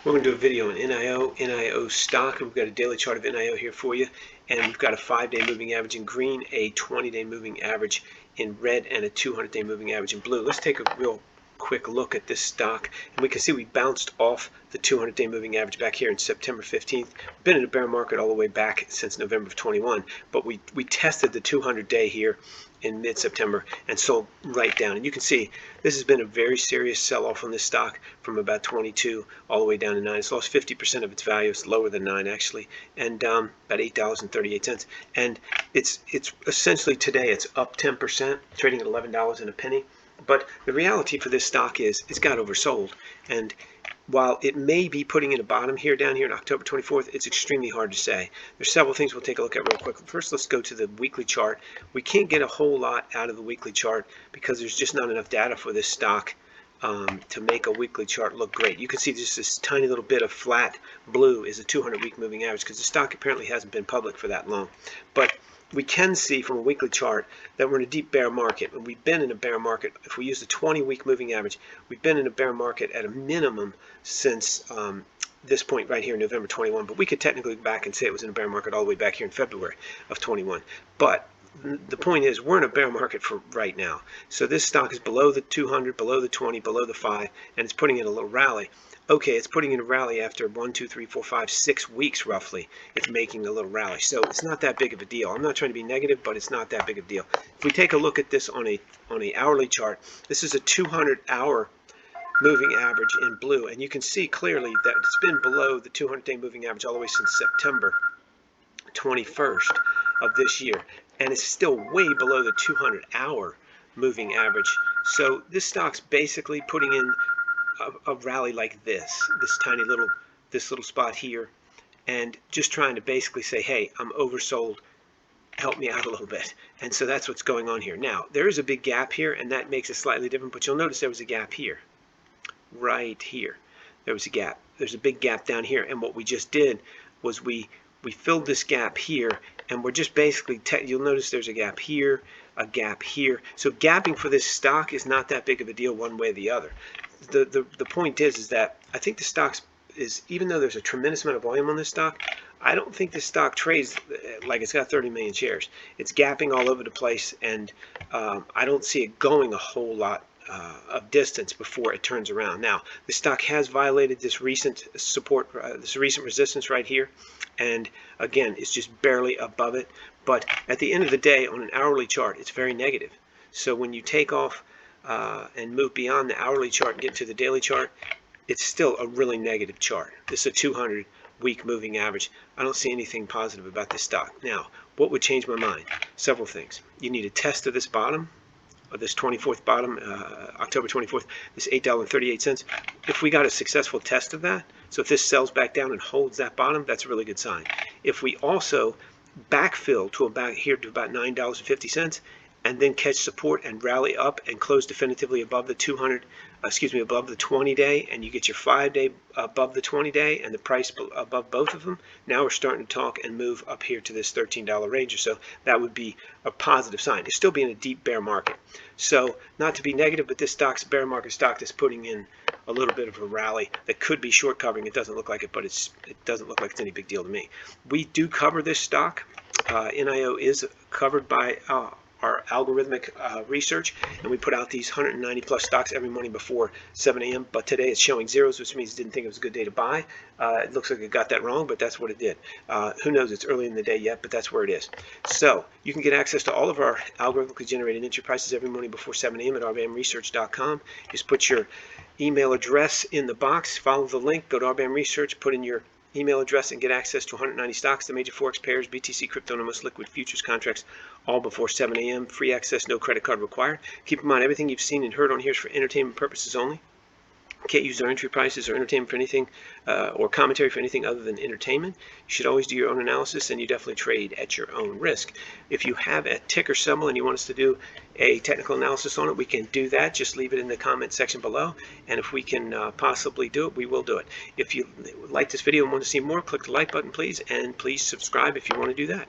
We're going to do a video on NIO stock, and we've got a daily chart of NIO here for you, and we've got a 5-day moving average in green, a 20-day moving average in red, and a 200-day moving average in blue. Let's take a real quick look at this stock, and we can see we bounced off the 200-day moving average back here in September 15th. We've been in a bear market all the way back since November of 21, but we tested the 200-day here in mid-September and sold right down. And you can see this has been a very serious sell-off on this stock from about 22 all the way down to 9. It's lost 50% of its value. It's lower than 9 actually, and about $8.38. And it's essentially today it's up 10%, trading at $11 and a penny. But the reality for this stock is it's got oversold, and while it may be putting in a bottom here down here on October 24th, it's extremely hard to say. There's several things we'll take a look at real quick. First, let's go to the weekly chart. We can't get a whole lot out of the weekly chart because there's just not enough data for this stock to make a weekly chart look great. You can see just this tiny little bit of flat blue is a 200-week moving average because the stock apparently hasn't been public for that long. But we can see from a weekly chart that we're in a deep bear market, and we've been in a bear market. If we use the 20-week moving average, we've been in a bear market at a minimum since this point right here in November 21, but we could technically go back and say it was in a bear market all the way back here in February of 21. But the point is, we're in a bear market for right now. So this stock is below the 200, below the 20, below the 5, and it's putting in a little rally. Okay, it's putting in a rally after 1, 2, 3, 4, 5, 6 weeks roughly. It's making a little rally. So it's not that big of a deal. I'm not trying to be negative, but it's not that big of a deal. If we take a look at this on a hourly chart, this is a 200-hour moving average in blue, and you can see clearly that it's been below the 200-day moving average all the way since September 21st of this year, and it's still way below the 200-hour moving average. So this stock's basically putting in a rally like this tiny little spot here, and just trying to basically say, hey, I'm oversold, help me out a little bit. And so that's what's going on here. Now there is a big gap here, and that makes it slightly different, but you'll notice there was a gap here, right here. There was a gap. There's a big gap down here, and what we just did was we filled this gap here, and we're just basically you'll notice there's a gap here, a gap here. So gapping for this stock is not that big of a deal one way or the other. The point is that I think the stock is, even though there's a tremendous amount of volume on this stock, I don't think this stock trades like it's got 30 million shares. It's gapping all over the place, and I don't see it going a whole lot of distance before it turns around. Now, the stock has violated this recent support, this recent resistance right here, and again, it's just barely above it. But at the end of the day, on an hourly chart, it's very negative. So when you take off and move beyond the hourly chart and get to the daily chart, it's still a really negative chart. This is a 200-week moving average. I don't see anything positive about this stock. Now, what would change my mind? Several things. You need a test of this bottom, or this 24th bottom, October 24th, this $8.38. If we got a successful test of that, so if this sells back down and holds that bottom, that's a really good sign. If we also backfill to about here to about $9.50, and then catch support and rally up and close definitively above the above the 20-day, and you get your 5-day above the 20-day and the price above both of them, now we're starting to talk and move up here to this $13 range or so. That would be a positive sign. It's still being a deep bear market. So not to be negative, but this stock's a bear market stock that's putting in a little bit of a rally that could be short covering. It doesn't look like it, but it doesn't look like it's any big deal to me. We do cover this stock. NIO is covered by our algorithmic research, and we put out these 190 plus stocks every morning before 7 a.m. But today it's showing zeros, which means it didn't think it was a good day to buy. It looks like it got that wrong, but that's what it did. Who knows? It's early in the day yet, but that's where it is. So you can get access to all of our algorithmically generated entry prices every morning before 7 a.m. at rbamresearch.com. Just put your email address in the box, follow the link, go to RBAM Research, put in your email address, and get access to 190 stocks, the major forex pairs, BTC, crypto, and most liquid futures contracts, all before 7 a.m. Free access, no credit card required. Keep in mind, everything you've seen and heard on here is for entertainment purposes only. Can't use our entry prices or entertainment for anything, or commentary for anything other than entertainment. You should always do your own analysis, and you definitely trade at your own risk. If you have a ticker symbol and you want us to do a technical analysis on it, we can do that. Just leave it in the comment section below, and if we can possibly do it, we will do it. If you like this video and want to see more, click the like button, please, and please subscribe if you want to do that.